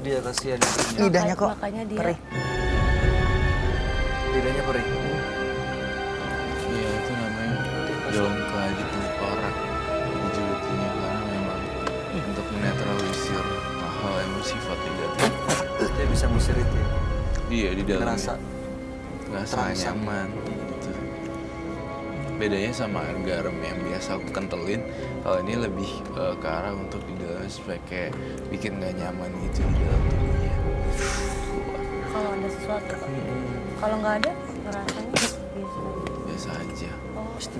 dia kasihan ibunya. Lidahnya kok makanya dia perih. Lidahnya perih. Iya, itu namanya jongka gitu, parah dijulukinya karena memang untuk menetralisir hal yang bersifat negatif. Dia bisa ngusir itu ya. Iya, di dalamnya Ngerasa ngerasa terangsang. nyaman gitu. Bedanya sama air garam yang biasa aku kentelin, kalau ini lebih ke arah untuk di dalam supaya kayak bikin gak nyaman gitu di dalam tubuhnya. kalau ada sesuatu Kak. Kalau nggak ada ngerasanya biasa. Biasa aja.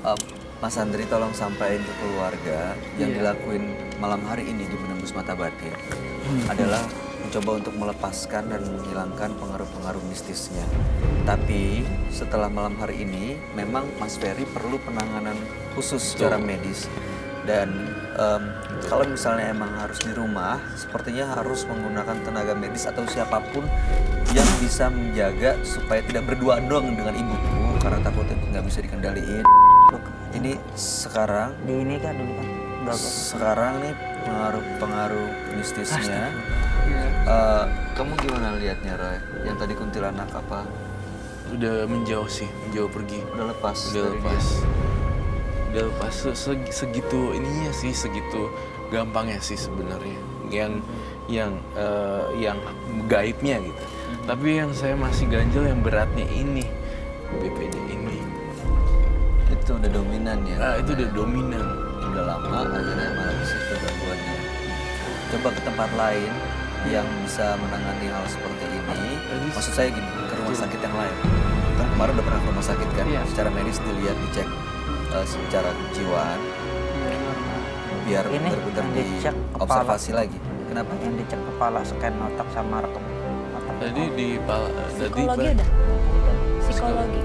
Oh, Mas Andri tolong sampaikan ke keluarga yang Iya. dilakuin malam hari ini di Menembus Mata Batin adalah mencoba untuk melepaskan dan menghilangkan pengaruh-pengaruh mistisnya. Tapi setelah malam hari ini memang Mas Ferry perlu penanganan khusus secara medis. Dan kalau misalnya emang harus di rumah, sepertinya harus menggunakan tenaga medis atau siapapun yang bisa menjaga supaya tidak berduaan doang dengan ibuku karena takutnya nggak bisa dikendaliin. Ini sekarang Di ini kan dulu kan. Udah kok. sekarang nih pengaruh-pengaruh mistisnya. Kamu gimana lihatnya, Roy? Yang tadi kuntilanak apa? Udah menjauh sih, menjauh pergi. Udah lepas? Udah dari lepas. dia? Udah lepas segitu ininya sih, segitu gampangnya sih sebenarnya. Yang gaibnya gitu. Tapi yang saya masih ganjel yang beratnya ini, BPD ini. Itu udah dominan ya? Itu udah dominan. Udah lama akhirnya malah di situ gangguannya. Coba ke tempat lain yang bisa menangani hal seperti ini. Maksud saya gini, ke rumah sakit yang lain. Kan kemarin udah pernah ke rumah sakit kan? Iya. Secara medis dilihat, dicek secara kejiwaan. Biar Ini benar-benar yang dicek diobservasi lagi. Kenapa? Yang dicek kepala, scan otak sama rekam otak. Tadi di psikologi ada? Psikologi.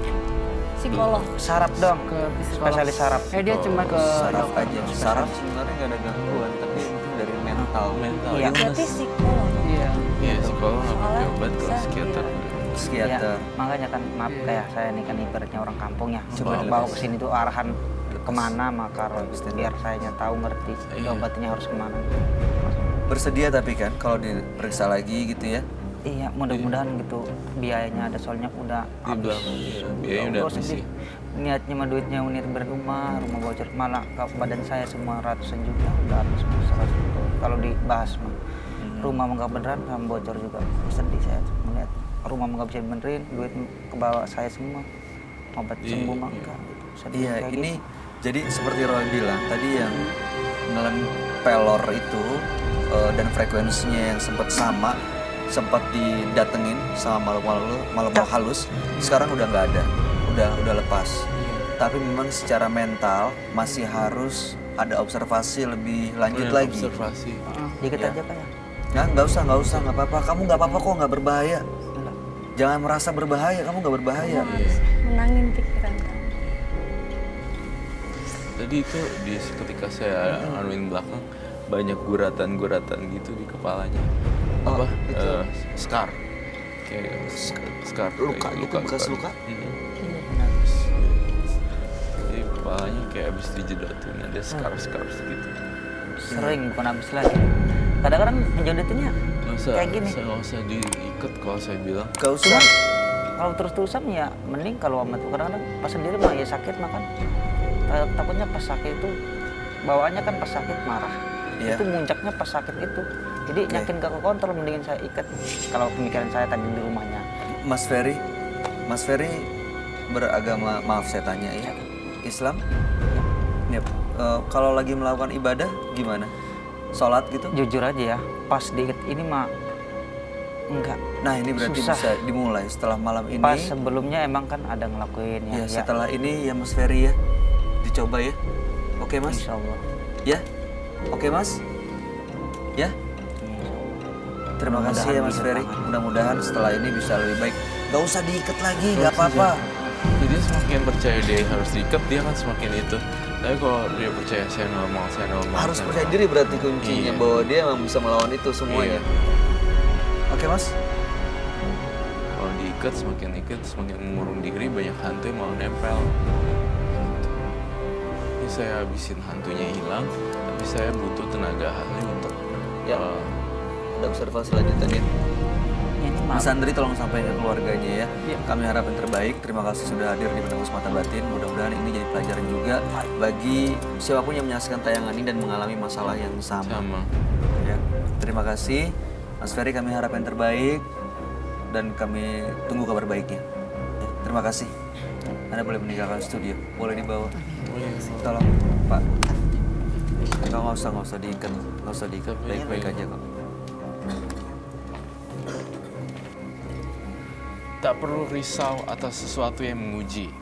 Psikolog. Saraf dong, ke spesialis saraf. Dia cuma ke Saraf aja. Saraf sebenarnya nggak ada gangguan, tapi mungkin dari mental. mental. Iya. Berarti psikolog. Iya. Iya, psikolog nggak pakai Soalnya obat ke bisa, psikiater. Psikiater. Ya, makanya kan maaf kayak saya nih kan ibaratnya orang kampung ya. Coba Coba bawa ke sini tuh arahan kemana maka biar saya tahu ngerti Iya. obatnya harus kemana. Bersedia tapi kan kalau diperiksa lagi gitu ya? Iya, mudah-mudahan gitu biayanya ada soalnya udah Di belakang, iya, biayanya udah Allah, habis sedih. Niatnya mah duitnya unit berumah, rumah voucher malah ke badan saya semua ratusan juta udah habis semua 100 juta. Kalau dibahas mah rumah mah nggak beneran sama bocor juga sedih saya melihat rumah mah nggak bisa dibenerin, duit ke bawah saya semua, obat sembuh mah enggak. Sedih Iya, kayak ini gitu. jadi seperti Roy bilang tadi yang dalam pelor itu dan frekuensinya yang sempat didatengin sama makhluk halus, sekarang udah nggak ada, udah lepas. Tapi memang secara mental masih harus ada observasi lebih lanjut lagi. Observasi. Dikit Ya. aja kayak. Nah, nggak usah, nggak apa-apa. Kamu nggak apa-apa kok, nggak berbahaya. Jangan merasa berbahaya, kamu nggak berbahaya. Kamu harus menangin pikiran kamu. Tadi itu ketika saya anuin belakang banyak guratan-guratan gitu di kepalanya. Oh, Apa? itu. Scar. Kayak scar. Luka kayak gitu, bekas luka? Jadi kepalanya kayak habis dijedotin ada scar-scar gitu. Sering bukan habis lagi. Kadang-kadang menjodotinnya Nggak usah, kayak gini. nggak usah diikat kalau saya bilang. Gak usah. Kalau terus-terusan ya mending kalau sama tuh kadang-kadang pas sendiri mah ya sakit makan. Takutnya pas sakit itu bawaannya kan pas sakit marah. Iya. Itu muncaknya pas sakit itu. Jadi yakin gak ke kontrol mendingan saya ikat. Kalau pemikiran saya tadi di rumahnya. Mas Ferry beragama, maaf saya tanya ya, Islam? Ya. Kalau lagi melakukan ibadah gimana? Sholat gitu? Jujur aja ya, pas diikat ini mah enggak. Nah ini berarti Susah. bisa dimulai setelah malam ini. Pas sebelumnya emang kan ada ngelakuin Ya, ya. setelah ini ya Mas Ferry ya, dicoba ya. Oke Mas? Insya Allah. Ya? Oke Mas? Ya? Insya Allah. Terima kasih ya Mas Mudah-mudahan Ferry. bisa tangan. Mudah-mudahan setelah ini bisa lebih baik. Gak usah diikat lagi, gak apa-apa. Jadi semakin percaya dia harus diikat, dia kan semakin itu. Tapi kalau dia percaya saya normal. Harus saya percaya normal. diri berarti kuncinya, Iya. bahwa dia emang bisa melawan itu semuanya. Iya. Oke Mas? Kalau diikat, semakin mengurung diri, banyak hantu yang mau nempel. Gitu. Ini saya habisin hantunya hilang, tapi saya butuh tenaga ahli untuk Ya. ada observasi lanjutan ya. Ini Mas maaf. Andri tolong sampaikan ke keluarganya ya. Iya. Kami harap yang terbaik. Terima kasih sudah hadir di Penembus Mata Batin. Mudah-mudahan ini jadi pelajaran juga bagi siapapun yang menyaksikan tayangan ini dan mengalami masalah yang sama. Sama. Ya. Terima kasih. Mas Ferry, kami harap yang terbaik dan kami tunggu kabar baiknya. Ya, terima kasih. Anda boleh meninggalkan studio. Boleh dibawa. Tolong, Pak. Nggak usah diikat. Nggak usah diikat. Baik-baik aja kok. Tak perlu risau atas sesuatu yang menguji,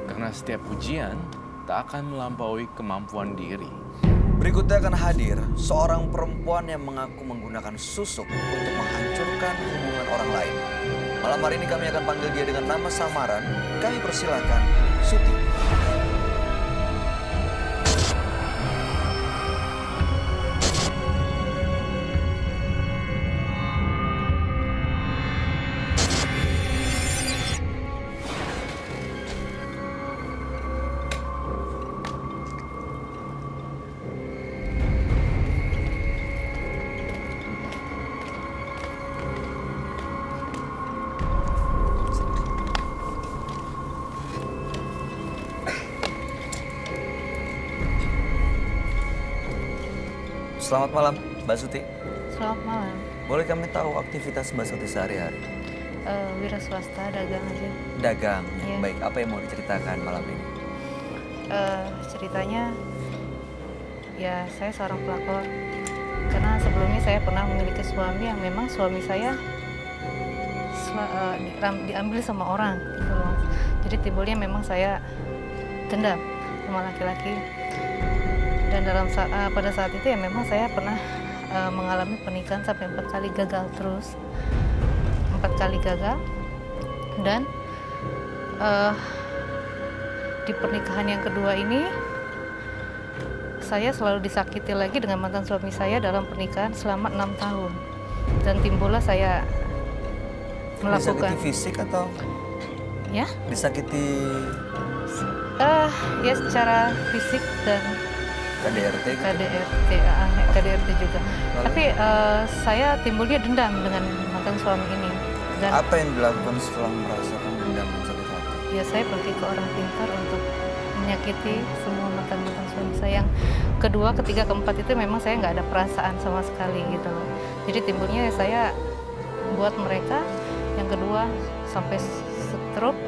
karena setiap ujian tak akan melampaui kemampuan diri. Berikutnya akan hadir seorang perempuan yang mengaku menggunakan susuk untuk menghancurkan hubungan orang lain. Malam hari ini kami akan panggil dia dengan nama samaran. Kami persilahkan Suti. Selamat malam, Mbak Suti. Selamat malam. Boleh kami tahu aktivitas Mbak Suti sehari-hari? Wira swasta, dagang aja. Dagang. Iya. Baik, apa yang mau diceritakan malam ini? Ceritanya, ya saya seorang pelakor. Karena sebelumnya saya pernah memiliki suami yang memang suami saya diambil sama orang. Gitu loh. Jadi timbulnya memang saya dendam sama laki-laki. Dan pada saat itu ya memang saya pernah mengalami pernikahan sampai 4 kali gagal terus. 4 kali gagal. Dan di pernikahan yang kedua ini saya selalu disakiti lagi dengan mantan suami saya dalam pernikahan selama 6 tahun. Dan timbullah saya melakukan Disakiti fisik atau ya disakiti ya secara fisik dan KDRT? Gitu? KDRT juga. Tapi saya timbulnya dendam dengan mantan suami ini. Dan Apa yang dilakukan setelah merasakan dendam dan sakit hati? ya saya pergi ke orang pintar untuk menyakiti semua mantan-mantan suami saya. Yang kedua, ketiga, keempat itu memang saya nggak ada perasaan sama sekali gitu loh. Jadi timbulnya saya buat mereka. Yang kedua sampai stroke,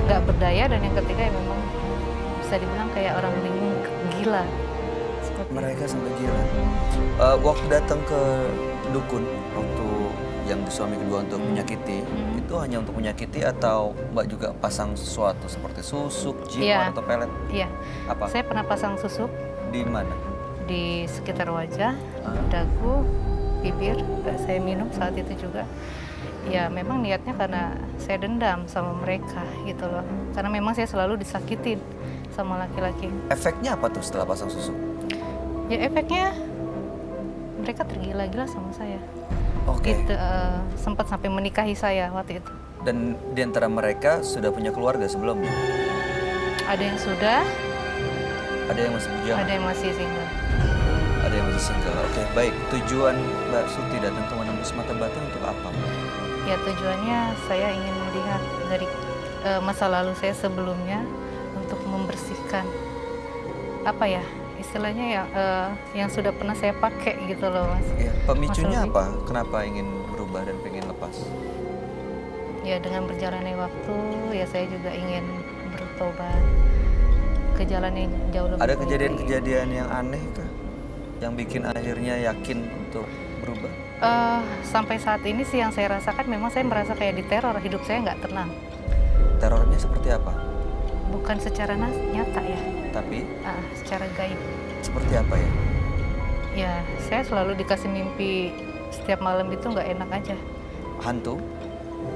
nggak berdaya, dan yang ketiga ya memang bisa dibilang kayak orang bingung, gila. Seperti Mereka sampai gila. Waktu datang ke dukun, waktu yang di suami kedua untuk menyakiti, itu hanya untuk menyakiti atau Mbak juga pasang sesuatu seperti susuk, jimat Iya. atau pelet? Iya, Apa? saya pernah pasang susuk Di mana? di sekitar wajah, dagu, bibir, saya minum saat itu juga. Ya memang niatnya karena saya dendam sama mereka gitu loh. Karena memang saya selalu disakitin sama laki-laki. Efeknya apa tuh setelah pasang susuk? Ya efeknya mereka tergila-gila sama saya. Oke. Gitu, sempat sampai menikahi saya waktu itu. Dan di antara mereka sudah punya keluarga sebelumnya? Ada yang sudah, Ada yang masih bujang? ada yang masih single. Ada yang masih single. Oke, baik. Tujuan Mbak Suti datang ke Menembus Mata Batin untuk apa, Mbak? Ya tujuannya saya ingin melihat dari masa lalu saya sebelumnya untuk membersihkan apa ya istilahnya ya yang sudah pernah saya pakai gitu loh Mas. Ya, pemicunya Mas Robi. apa? Kenapa ingin berubah dan pengen lepas? Ya dengan berjalannya waktu ya saya juga ingin bertobat ke jalan yang jauh lebih Ada baik. kejadian-kejadian yang aneh kah? Yang bikin akhirnya yakin untuk berubah? Sampai saat ini sih yang saya rasakan memang saya merasa kayak diteror, hidup saya nggak tenang. Terornya seperti apa? Bukan secara nyata ya, Tapi secara gaib. seperti apa ya? Ya saya selalu dikasih mimpi setiap malam itu nggak enak aja. Hantu?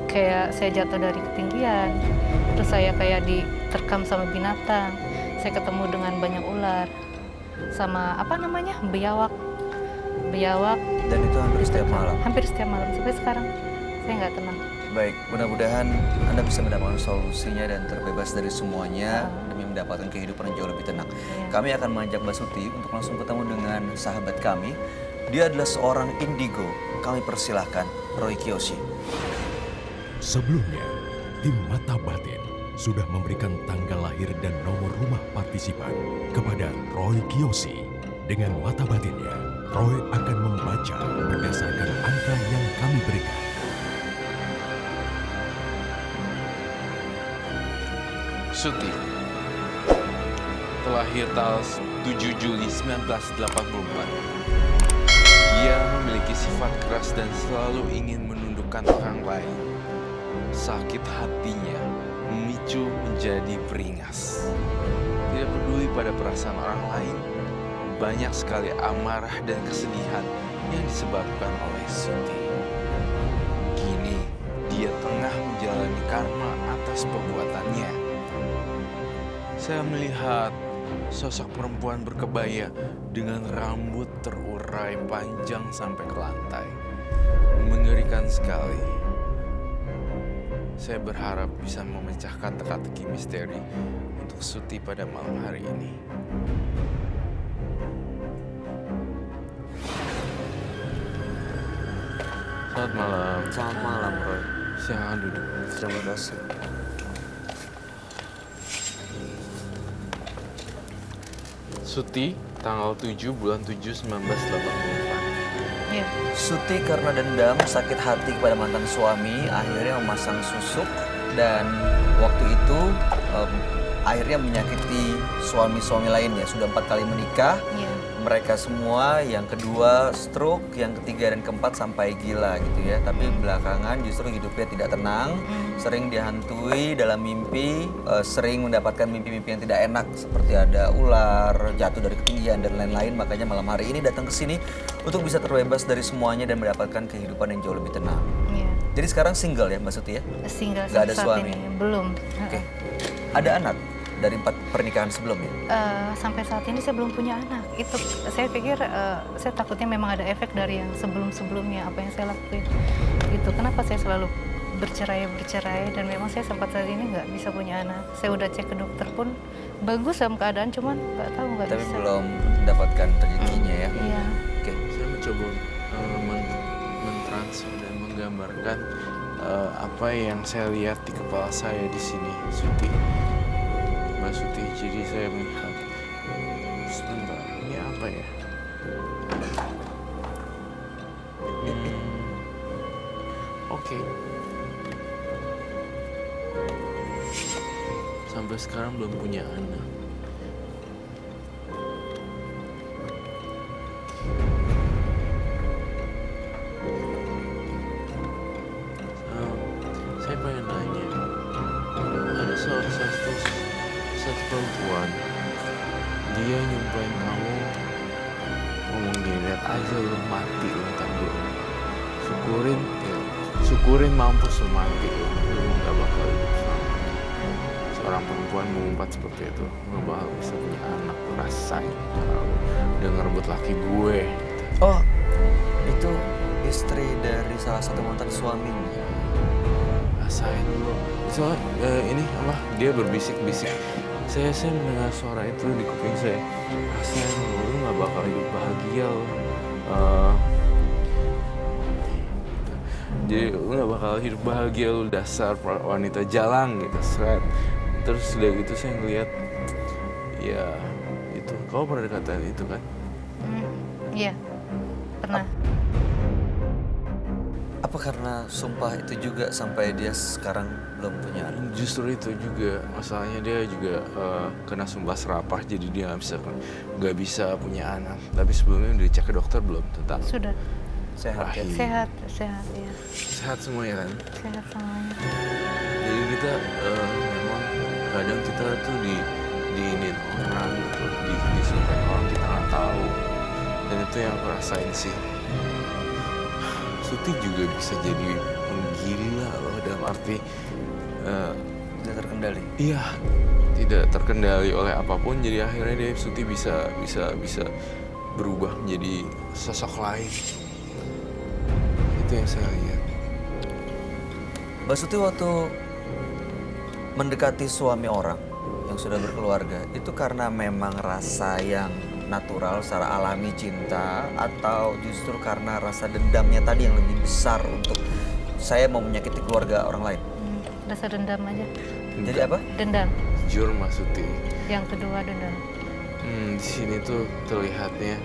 Kayak saya jatuh dari ketinggian, terus saya kayak diterkam sama binatang, saya ketemu dengan banyak ular, sama apa namanya biawak, Dan itu hampir setiap malam? hampir setiap malam sampai sekarang saya nggak tenang. Baik, mudah-mudahan Anda bisa mendapatkan solusinya dan terbebas dari semuanya demi mendapatkan kehidupan yang jauh lebih tenang. Iya. Kami akan mengajak Mbak Suti untuk langsung ketemu dengan sahabat kami Dia adalah seorang indigo. Kami persilahkan Roy Kiyoshi. Sebelumnya, tim Mata Batin sudah memberikan tanggal lahir dan nomor rumah partisipan kepada Roy Kiyoshi. Dengan mata batinnya, Roy akan membaca berdasarkan angka yang kami berikan. Suti terlahir tanggal 7 Juli 1984. Dia memiliki sifat keras dan selalu ingin menundukkan orang lain. Sakit hatinya memicu menjadi beringas. Tidak peduli pada perasaan orang lain. Banyak sekali amarah dan kesedihan yang disebabkan oleh Suti. Kini dia tengah menjalani karma atas perbuatannya. Saya melihat sosok perempuan berkebaya dengan rambut terurai panjang sampai ke lantai. Mengerikan sekali. Saya berharap bisa memecahkan teka-teki misteri untuk Suti pada malam hari ini. Selamat malam. Selamat malam, Roy. Silakan duduk. Terima kasih. Suti, tanggal 7 bulan 7 1984. Iya. Suti karena dendam, sakit hati kepada mantan suami, akhirnya memasang susuk dan waktu itu akhirnya menyakiti suami-suami lainnya. Sudah 4 kali menikah. Iya. Mereka semua, yang kedua stroke, yang ketiga dan keempat sampai gila gitu ya. Tapi belakangan justru hidupnya tidak tenang, sering dihantui dalam mimpi, sering mendapatkan mimpi-mimpi yang tidak enak seperti ada ular, jatuh dari ketinggian dan lain-lain. Makanya malam hari ini datang ke sini untuk bisa terbebas dari semuanya dan mendapatkan kehidupan yang jauh lebih tenang. Iya. Jadi sekarang single ya Mbak Suti ya? Single Nggak ada saat suami? ini. Belum. Oke. Ada anak dari 4 pernikahan sebelumnya? Sampai saat ini saya belum punya anak. Itu saya pikir, saya takutnya memang ada efek dari yang sebelum-sebelumnya apa yang saya lakuin. Gitu. Kenapa saya selalu bercerai dan memang saya sempat saat ini nggak bisa punya anak. Saya udah cek ke dokter pun bagus dalam keadaan, cuman nggak tahu nggak Tapi bisa. belum mendapatkan rezekinya ya? Iya. Oke. Saya mencoba mentransfer dan menggambarkan apa yang saya lihat di kepala saya di sini, Suti. Mbak Suti, jadi saya melihat sebentar, ini apa ya? Oke. Sampai sekarang belum punya anak. Saya pengen nanya, ada satu perempuan, dia nyumpahin kamu, ngomong gini, lihat aja lu mati lu tangguh, syukurin mampus lu mati lu gak bakal hidup sama. Seorang perempuan mengumpat seperti itu, gak bakal bisa punya anak, lu rasain kalau udah ngerebut laki gue. Oh, itu istri dari salah satu mantan suaminya. Rasain dulu. Soalnya ini apa? Dia berbisik-bisik. Saya mendengar suara itu di kuping saya. Rasain lu nggak bakal hidup bahagia lo. Jadi lu nggak bakal hidup bahagia lu, dasar wanita jalang gitu, seret. Terus udah gitu saya ngeliat, ya itu. Kau pernah dikatain itu kan? Iya. Pernah. Apa karena sumpah itu juga sampai dia sekarang belum punya anak? Justru itu juga masalahnya, dia juga kena sumpah serapah, jadi dia nggak bisa punya anak. Tapi sebelumnya udah dicek ke dokter belum tentang? Sudah. Sehat ya? Sehat ya. Sehat semua ya kan? Sehat semuanya. Jadi kita memang kadang kita tuh diinin orang gitu, disumpahin orang kita nggak tahu. Dan itu yang aku rasain sih. Suti juga bisa jadi menggila loh, dalam arti Tidak terkendali. iya, tidak terkendali oleh apapun. Jadi akhirnya Suti bisa berubah menjadi sosok lain. Itu yang saya lihat. Mbak Suti waktu mendekati suami orang yang sudah berkeluarga, itu karena memang rasa yang natural, secara alami cinta, atau justru karena rasa dendamnya tadi yang lebih besar untuk saya mau menyakiti keluarga orang lain? Rasa dendam aja. Jadi apa? Dendam. Jujur Mas Suti, Yang kedua dendam. di sini tuh terlihatnya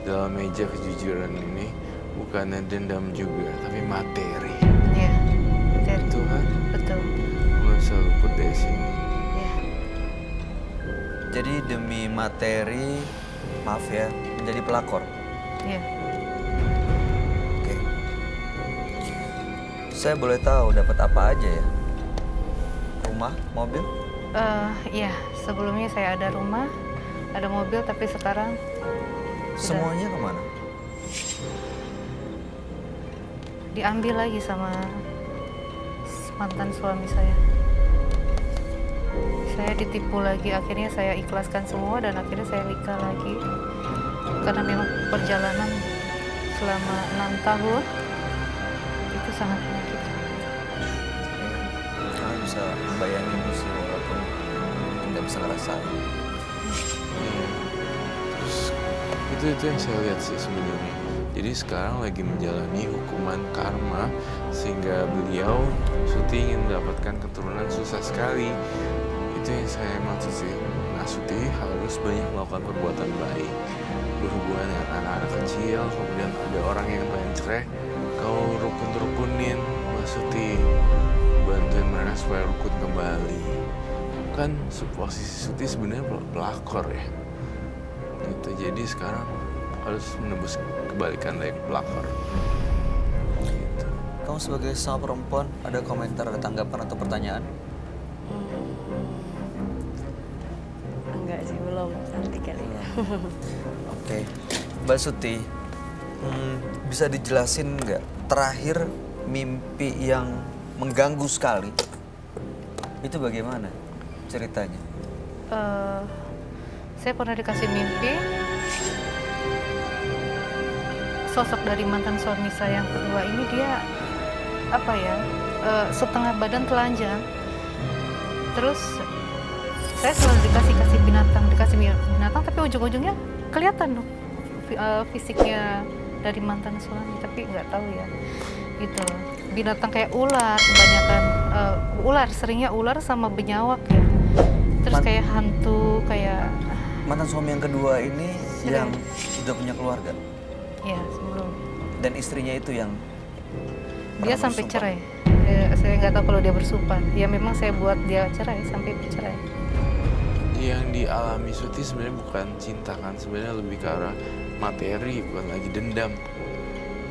dalam meja kejujuran ini bukannya dendam juga, tapi materi. Iya. Jadi, Itu kan betul. nggak bisa luput dari sini. Iya. Jadi demi materi, maaf ya, menjadi pelakor. Iya. Oke. Saya boleh tahu dapat apa aja ya? Rumah, mobil? Iya, sebelumnya saya ada rumah, ada mobil, tapi sekarang Semuanya kemana? diambil lagi sama mantan suami saya. Saya ditipu lagi, akhirnya saya ikhlaskan semua dan akhirnya saya nikah lagi. Karena memang perjalanan selama 6 tahun itu sangat menyakitkan. Kalian bisa bayangin sih walaupun tidak bisa ngerasain. Terus itu yang saya lihat sih sebenarnya. Jadi sekarang lagi menjalani hukuman karma sehingga beliau Suti ingin mendapatkan keturunan susah sekali. Itu yang saya maksud sih. Nah, Suti harus banyak melakukan perbuatan baik, berhubungan dengan anak-anak kecil, kemudian ada orang yang pengen cerai, kau rukun-rukunin Mas Suti, bantuin mereka supaya rukun kembali. Kan posisi Suti sebenarnya pelakor ya. Gitu. Jadi sekarang harus menembus kebalikan dari pelakor. Gitu. Kamu sebagai sama perempuan, ada komentar, ada tanggapan atau pertanyaan? Enggak sih, belum. Nanti kali. Oke. Mbak Suti, bisa dijelasin nggak terakhir mimpi yang mengganggu sekali itu bagaimana ceritanya? Saya pernah dikasih mimpi sosok dari mantan suami saya yang kedua ini, dia apa ya, setengah badan telanjang. Terus saya selalu dikasih binatang, tapi ujung-ujungnya kelihatan dong fisiknya dari mantan suami, tapi nggak tahu ya gitu. Binatang kayak ular, kebanyakan ular, seringnya ular sama benyawak ya. Terus kayak hantu, kayak Mantan suami yang kedua ini Sering. yang sudah punya keluarga ya sebelum dan istrinya itu yang dia pernah sampai bersumpah. cerai. Saya nggak tahu kalau dia bersumpah. Ya memang saya buat dia cerai sampai bercerai. Yang dialami Suti sebenarnya bukan cinta kan, sebenarnya lebih ke arah materi, bukan lagi dendam.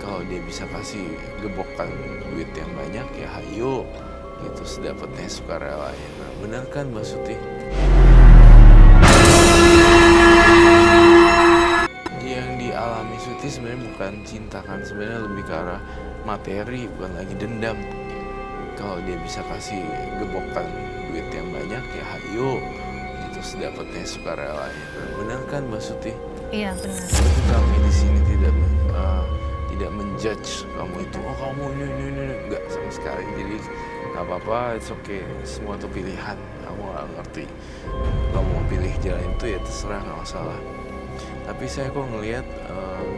Kalau dia bisa kasih gebokan duit yang banyak ya hayo gitu, sedapatnya sukarelanya. Nah, benar kan Mbak Suti? Yang dialami Suti sebenarnya bukan cinta kan, sebenarnya lebih ke arah materi, bukan lagi dendam. Kalau dia bisa kasih gebokan duit yang banyak ya hayo gitu, sedapatnya sukarelanya. Nah, benar kan Mbak Suti? Iya benar. Tapi kami di sini tidak menjudge kamu itu, oh kamu ini enggak sama sekali. Jadi nggak apa-apa, it's okay, semua itu pilihan. Kamu nggak ngerti, kamu mau pilih jalan itu ya terserah, nggak masalah. Tapi saya kok ngelihat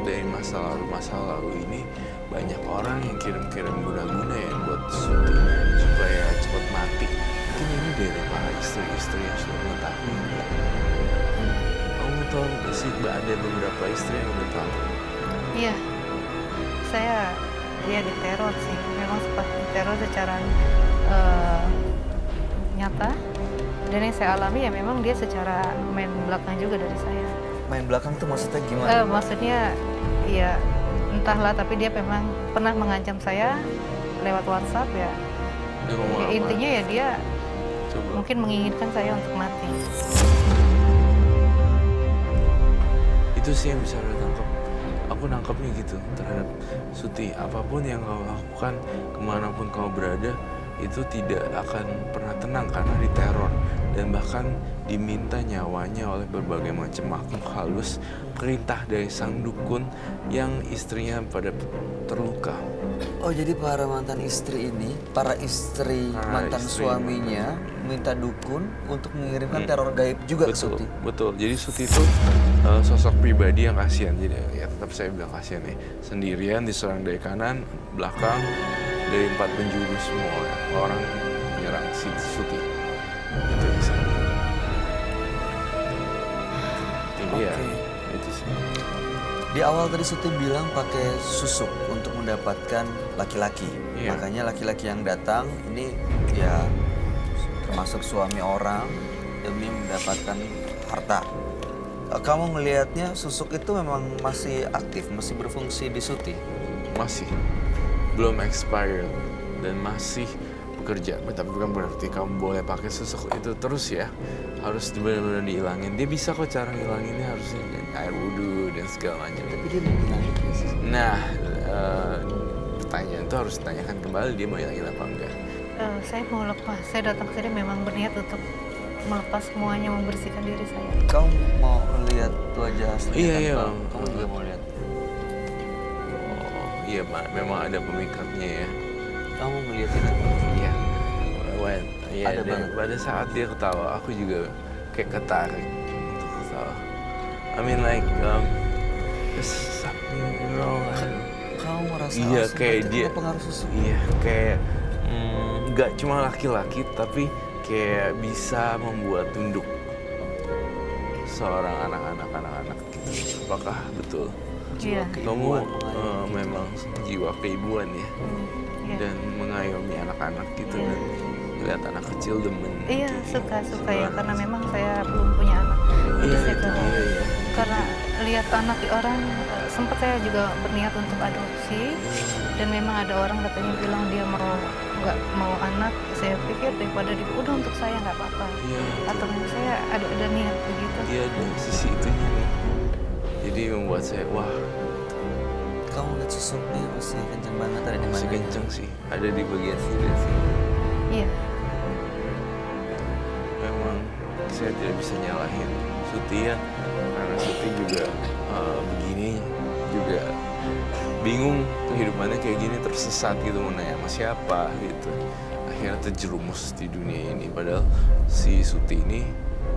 dari masa lalu ini banyak orang yang kirim guna-guna ya buat Suti supaya cepat mati. Mungkin ini dari para istri-istri yang sudah mengetahui. Kamu tahu nggak sih, ada beberapa istri yang udah tahu. Iya. Saya dia diteror sih. Memang sempat diteror secara nyata. Dan yang saya alami ya memang dia secara main belakang juga dari saya. Main belakang tuh maksudnya gimana? Maksudnya ya entahlah, tapi dia memang pernah mengancam saya lewat WhatsApp ya. Dia ngomong Ya, apa? intinya ya dia Coba. mungkin menginginkan saya untuk mati. Itu sih yang bisa saya tangkap. Aku nangkapnya gitu terhadap Suti. Apapun yang kau lakukan, kemanapun kau berada, itu tidak akan pernah tenang karena diteror. Dan bahkan diminta nyawanya oleh berbagai macam makhluk halus, perintah dari sang dukun yang istrinya pada terluka. Oh jadi para mantan istri ini, para istri Para mantan istri. suaminya minta dukun untuk mengirimkan teror gaib juga ke Suti. Betul. Jadi Suti itu sosok pribadi yang kasihan. Jadi ya tetap saya bilang kasihan nih. Sendirian diserang dari kanan, belakang, dari 4 penjuru semua orang menyerang si Suti. Itu yang saya. Jadi ya itu sih. Di awal tadi Suti bilang pakai susuk untuk mendapatkan laki-laki. Iya. Makanya laki-laki yang datang ini ya termasuk suami orang demi mendapatkan harta. Kamu ngelihatnya susuk itu memang masih aktif, masih berfungsi di Suti? Masih belum expired dan masih bekerja. Tapi bukan berarti kamu boleh pakai susuk itu terus ya. Harus benar-benar dihilangin. Dia bisa kok cara hilanginnya, harusnya air wudhu dan segala macam. Tapi dia mau ngilangin sih. Nah, pertanyaan itu harus ditanyakan kembali, dia mau hilangin apa enggak. Saya mau lepas. Saya datang ke sini memang berniat untuk melepas semuanya, membersihkan diri saya. Kamu mau lihat wajah aslinya? Iya, kan, iya. Bang? Kamu juga mau lihat? Oh, iya, memang ada pemikatnya ya. Kamu ngeliatin apa? Iya. Iya, Ada banget. pada saat dia ketawa, aku juga kayak ketarik untuk ketawa. I mean like, there's something wrong. Kamu merasa Iya, asli kayak itu dia. kena pengaruh susuk? Iya, kayak nggak cuma laki-laki, tapi kayak bisa membuat tunduk seorang anak-anak gitu. Apakah betul? Iya. Kamu Keibuan mengayomi. memang jiwa keibuan ya, Iya. dan mengayomi anak-anak gitu dan lihat anak kecil demen. Iya, gitu. suka ya, karena memang saya belum punya anak. Jadi Iya, saya kalau iya. karena lihat anak di orang, sempat saya juga berniat untuk adopsi, dan memang ada orang katanya bilang dia nggak mau anak. Saya pikir daripada udah untuk saya nggak apa-apa. Iya, Atau memang saya ada niat begitu. dia ada sisi itunya nih. Jadi membuat saya, wah, Kamu lihat susuknya masih kenceng banget, ada di masih mana? kenceng sih. Ada di bagian sini sih. Iya. Memang saya tidak bisa nyalahin Suti ya, karena Suti juga begini, juga bingung kehidupannya kayak gini, tersesat gitu, mau nanya sama siapa gitu. Akhirnya terjerumus di dunia ini, padahal si Suti ini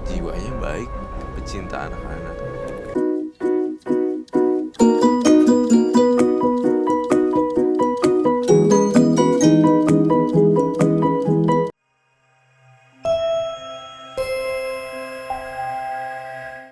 jiwanya baik, pecinta anak-anak